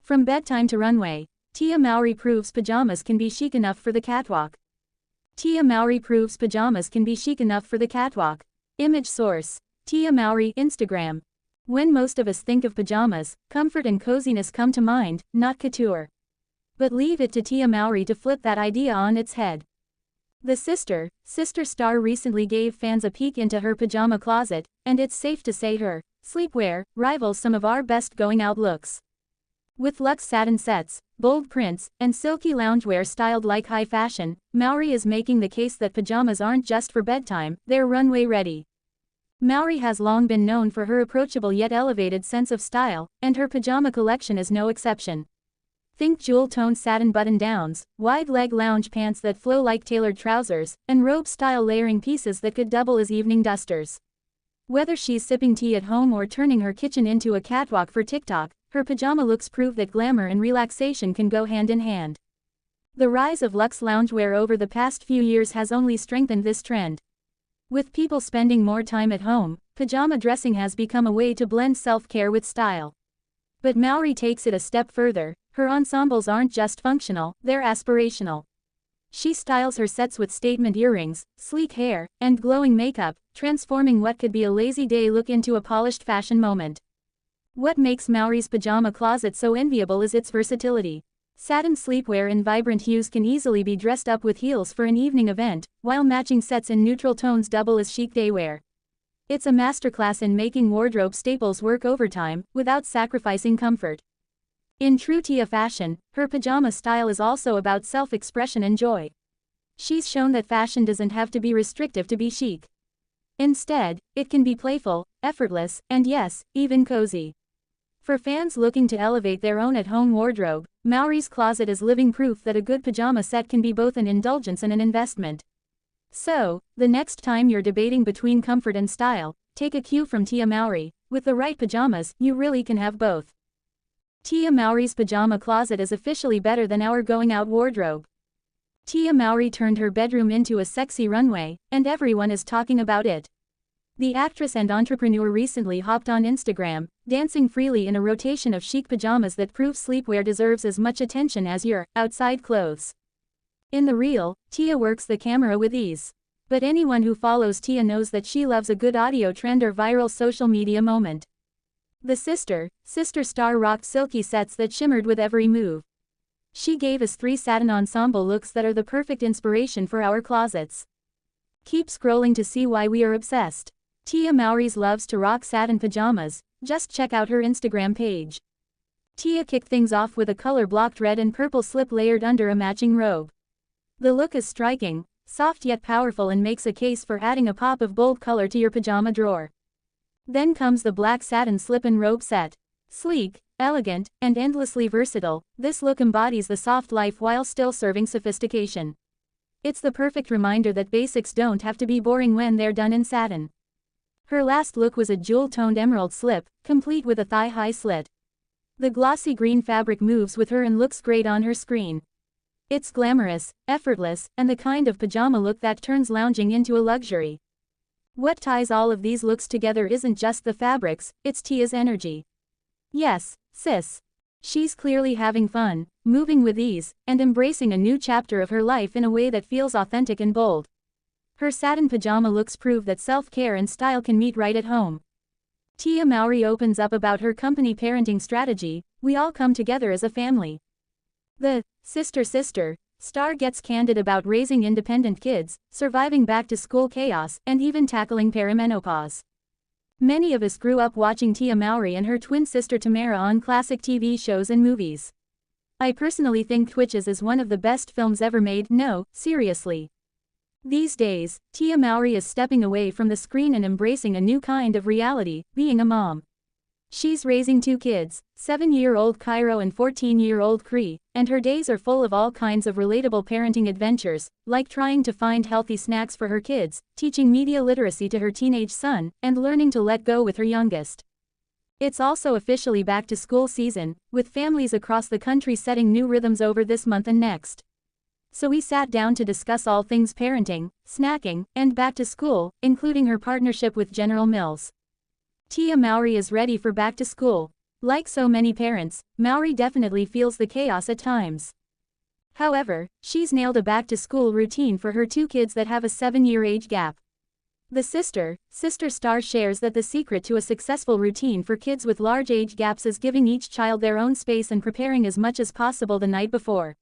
From bedtime to runway, Tia Mowry proves pajamas can be chic enough for the catwalk. Tia Mowry proves pajamas can be chic enough for the catwalk. Image source: Tia Mowry, Instagram. When most of us think of pajamas, comfort and coziness come to mind, not couture. But leave it to Tia Mowry to flip that idea on its head. The sister star recently gave fans a peek into her pajama closet, and it's safe to say her sleepwear rivals some of our best going-out looks. With luxe satin sets, bold prints, and silky loungewear styled like high fashion, Mowry is making the case that pajamas aren't just for bedtime, they're runway-ready. Mowry has long been known for her approachable yet elevated sense of style, and her pajama collection is no exception. Think jewel-toned satin button-downs, wide-leg lounge pants that flow like tailored trousers, and robe-style layering pieces that could double as evening dusters. Whether she's sipping tea at home or turning her kitchen into a catwalk for TikTok, her pajama looks prove that glamour and relaxation can go hand in hand. The rise of luxe loungewear over the past few years has only strengthened this trend. With people spending more time at home, pajama dressing has become a way to blend self-care with style. But Mowry takes it a step further. Her ensembles aren't just functional, they're aspirational. She styles her sets with statement earrings, sleek hair, and glowing makeup, transforming what could be a lazy day look into a polished fashion moment. What makes Mowry's pajama closet so enviable is its versatility. Satin sleepwear in vibrant hues can easily be dressed up with heels for an evening event, while matching sets in neutral tones double as chic daywear. It's a masterclass in making wardrobe staples work overtime, without sacrificing comfort. In true Tia fashion, her pajama style is also about self-expression and joy. She's shown that fashion doesn't have to be restrictive to be chic. Instead, it can be playful, effortless, and yes, even cozy. For fans looking to elevate their own at-home wardrobe, Mowry's closet is living proof that a good pajama set can be both an indulgence and an investment. So, the next time you're debating between comfort and style, take a cue from Tia Mowry. With the right pajamas, you really can have both. Tia Mowry's pajama closet is officially better than our going-out wardrobe. Tia Mowry turned her bedroom into a sexy runway, and everyone is talking about it. The actress and entrepreneur recently hopped on Instagram, dancing freely in a rotation of chic pajamas that prove sleepwear deserves as much attention as your outside clothes. In the reel, Tia works the camera with ease. But anyone who follows Tia knows that she loves a good audio trend or viral social media moment. The sister star rocked silky sets that shimmered with every move. She gave us 3 satin ensemble looks that are the perfect inspiration for our closets. Keep scrolling to see why we are obsessed. Tia Mowry loves to rock satin pajamas, just check out her Instagram page. Tia kicked things off with a color-blocked red and purple slip layered under a matching robe. The look is striking, soft yet powerful, and makes a case for adding a pop of bold color to your pajama drawer. Then comes the black satin slip and robe set. Sleek, elegant, and endlessly versatile, this look embodies the soft life while still serving sophistication. It's the perfect reminder that basics don't have to be boring when they're done in satin. Her last look was a jewel-toned emerald slip, complete with a thigh-high slit. The glossy green fabric moves with her and looks great on her screen. It's glamorous, effortless, and the kind of pajama look that turns lounging into a luxury. What ties all of these looks together isn't just the fabrics, it's Tia's energy. Yes, sis. She's clearly having fun, moving with ease, and embracing a new chapter of her life in a way that feels authentic and bold. Her satin pajama looks prove that self-care and style can meet right at home. Tia Mowry opens up about her company parenting strategy. We all come together as a family. The sister star gets candid about raising independent kids, surviving back-to-school chaos, and even tackling perimenopause. Many of us grew up watching Tia Mowry and her twin sister Tamara on classic TV shows and movies. I personally think Twitches is one of the best films ever made. No, seriously. These days, Tia Mowry is stepping away from the screen and embracing a new kind of reality, being a mom. She's raising 2 kids, 7-year-old Cairo and 14-year-old Cree, and her days are full of all kinds of relatable parenting adventures, like trying to find healthy snacks for her kids, teaching media literacy to her teenage son, and learning to let go with her youngest. It's also officially back-to-school season, with families across the country setting new rhythms over this month and next. So we sat down to discuss all things parenting, snacking, and back-to-school, including her partnership with General Mills. Tia Mowry is ready for back to school. Like so many parents, Mowry definitely feels the chaos at times. However, she's nailed a back-to-school routine for her two kids that have a 7-year age gap. The sister star shares that the secret to a successful routine for kids with large age gaps is giving each child their own space and preparing as much as possible the night before.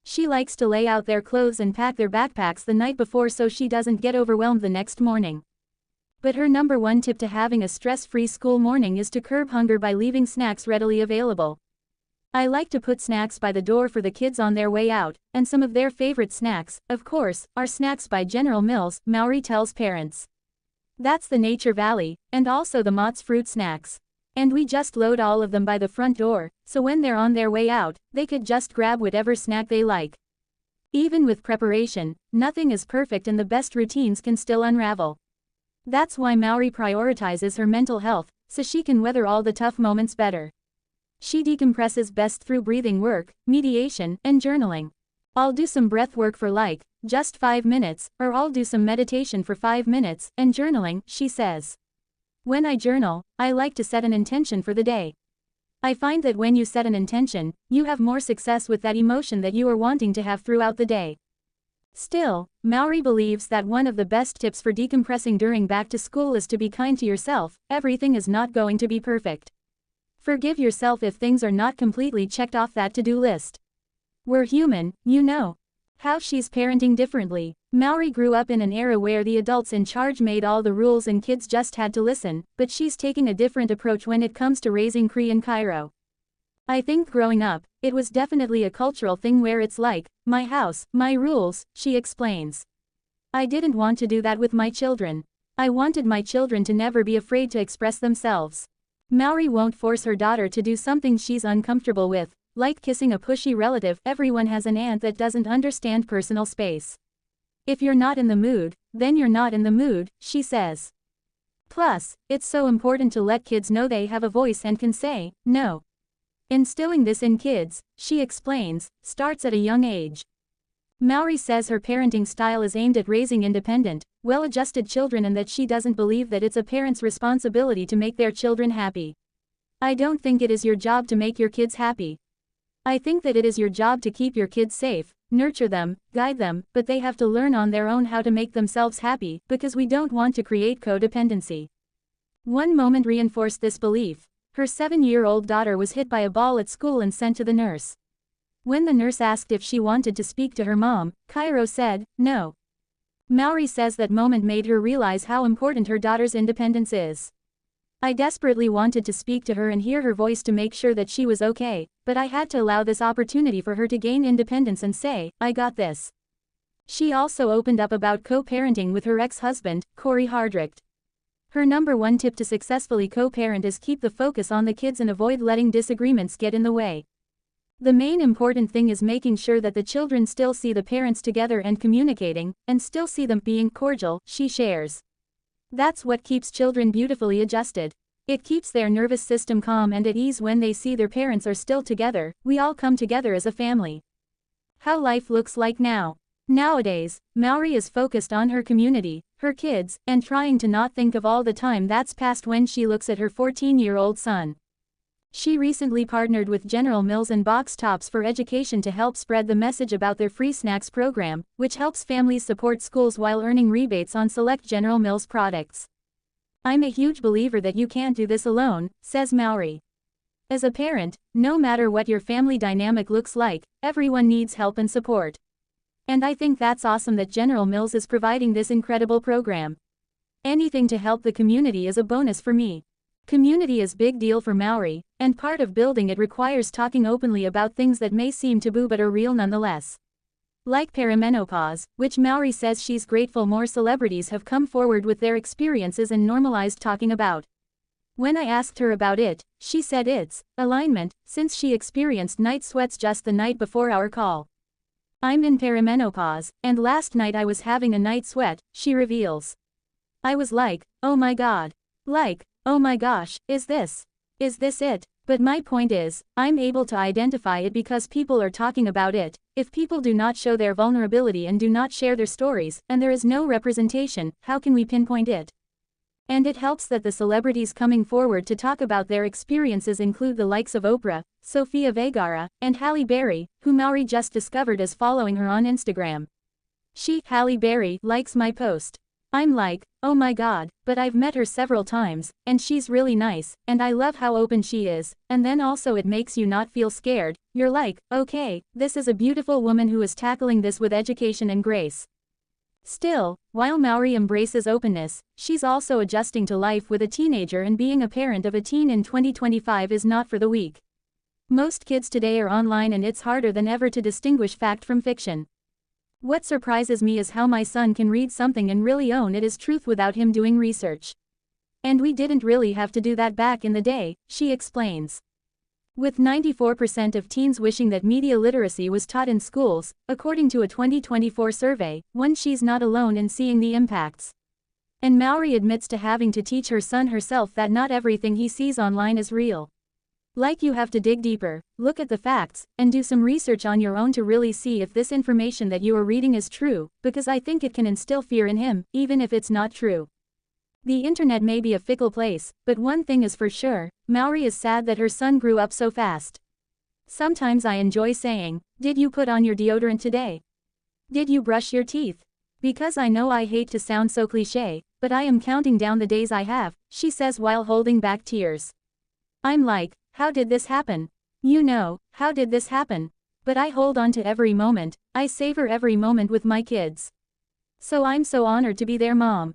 She likes to lay out their clothes and pack their backpacks the night before so she doesn't get overwhelmed the next morning. But her number one tip to having a stress-free school morning is to curb hunger by leaving snacks readily available. I like to put snacks by the door for the kids on their way out, and some of their favorite snacks, of course, are snacks by General Mills, Mowry tells parents. That's the Nature Valley, and also the Mott's fruit snacks. And we just load all of them by the front door, so when they're on their way out, they could just grab whatever snack they like. Even with preparation, nothing is perfect and the best routines can still unravel. That's why Mowry prioritizes her mental health, so she can weather all the tough moments better. She decompresses best through breathing work, mediation, and journaling. I'll do some breath work for just 5 minutes, or I'll do some meditation for 5 minutes, and journaling, she says. When I journal, I like to set an intention for the day. I find that when you set an intention, you have more success with that emotion that you are wanting to have throughout the day. Still, Mowry believes that one of the best tips for decompressing during back to school is to be kind to yourself. Everything is not going to be perfect. Forgive yourself if things are not completely checked off that to-do list. We're human, you know. How she's parenting differently. Mowry grew up in an era where the adults in charge made all the rules and kids just had to listen, but she's taking a different approach when it comes to raising Cree in Cairo. I think growing up, it was definitely a cultural thing where it's like, my house, my rules, she explains. I didn't want to do that with my children. I wanted my children to never be afraid to express themselves. Mowry won't force her daughter to do something she's uncomfortable with, like kissing a pushy relative. Everyone has an aunt that doesn't understand personal space. If you're not in the mood, then you're not in the mood, she says. Plus, it's so important to let kids know they have a voice and can say no. Instilling this in kids, she explains, starts at a young age. Mowry says her parenting style is aimed at raising independent, well-adjusted children and that she doesn't believe that it's a parent's responsibility to make their children happy. I don't think it is your job to make your kids happy. I think that it is your job to keep your kids safe, nurture them, guide them, but they have to learn on their own how to make themselves happy, because we don't want to create codependency. One moment reinforced this belief. Her 7-year-old daughter was hit by a ball at school and sent to the nurse. When the nurse asked if she wanted to speak to her mom, Cairo said, no. Mowry says that moment made her realize how important her daughter's independence is. I desperately wanted to speak to her and hear her voice to make sure that she was okay, but I had to allow this opportunity for her to gain independence and say, I got this. She also opened up about co-parenting with her ex-husband, Corey Hardricht. Her number one tip to successfully co-parent is keep the focus on the kids and avoid letting disagreements get in the way. The main important thing is making sure that the children still see the parents together and communicating, and still see them being cordial, she shares. That's what keeps children beautifully adjusted. It keeps their nervous system calm and at ease when they see their parents are still together. We all come together as a family. How life looks like now. Nowadays, Mowry is focused on her community, her kids, and trying to not think of all the time that's passed when she looks at her 14-year-old son. She recently partnered with General Mills and Box Tops for Education to help spread the message about their free snacks program, which helps families support schools while earning rebates on select General Mills products. I'm a huge believer that you can't do this alone, says Mowry. As a parent, no matter what your family dynamic looks like, everyone needs help and support. And I think that's awesome that General Mills is providing this incredible program. Anything to help the community is a bonus for me. Community is big deal for Mowry, and part of building it requires talking openly about things that may seem taboo but are real nonetheless. Like perimenopause, which Mowry says she's grateful more celebrities have come forward with their experiences and normalized talking about. When I asked her about it, she said it's alignment, since she experienced night sweats just the night before our call. I'm in perimenopause, and last night I was having a night sweat, she reveals. I was like, oh my god. Like, oh my gosh, is this it? But my point is, I'm able to identify it because people are talking about it. If people do not show their vulnerability and do not share their stories, and there is no representation, how can we pinpoint it? And it helps that the celebrities coming forward to talk about their experiences include the likes of Oprah, Sofia Vergara, and Halle Berry, who Mowry just discovered as following her on Instagram. Halle Berry likes my post. I'm like, oh my god, but I've met her several times, and she's really nice, and I love how open she is, and then also it makes you not feel scared, you're like, okay, this is a beautiful woman who is tackling this with education and grace. Still, while Mowry embraces openness, she's also adjusting to life with a teenager, and being a parent of a teen in 2025 is not for the weak. Most kids today are online, and it's harder than ever to distinguish fact from fiction. What surprises me is how my son can read something and really own it as truth without him doing research. And we didn't really have to do that back in the day, she explains. With 94% of teens wishing that media literacy was taught in schools, according to a 2024 survey, she's not alone in seeing the impacts. And Mowry admits to having to teach her son herself that not everything he sees online is real. Like, you have to dig deeper, look at the facts, and do some research on your own to really see if this information that you are reading is true, because I think it can instill fear in him, even if it's not true. The internet may be a fickle place, but one thing is for sure, Mowry is sad that her son grew up so fast. Sometimes I enjoy saying, did you put on your deodorant today? Did you brush your teeth? Because I know I hate to sound so cliché, but I am counting down the days I have, she says while holding back tears. I'm like, how did this happen? You know, how did this happen? But I hold on to every moment, I savor every moment with my kids. So I'm so honored to be their mom.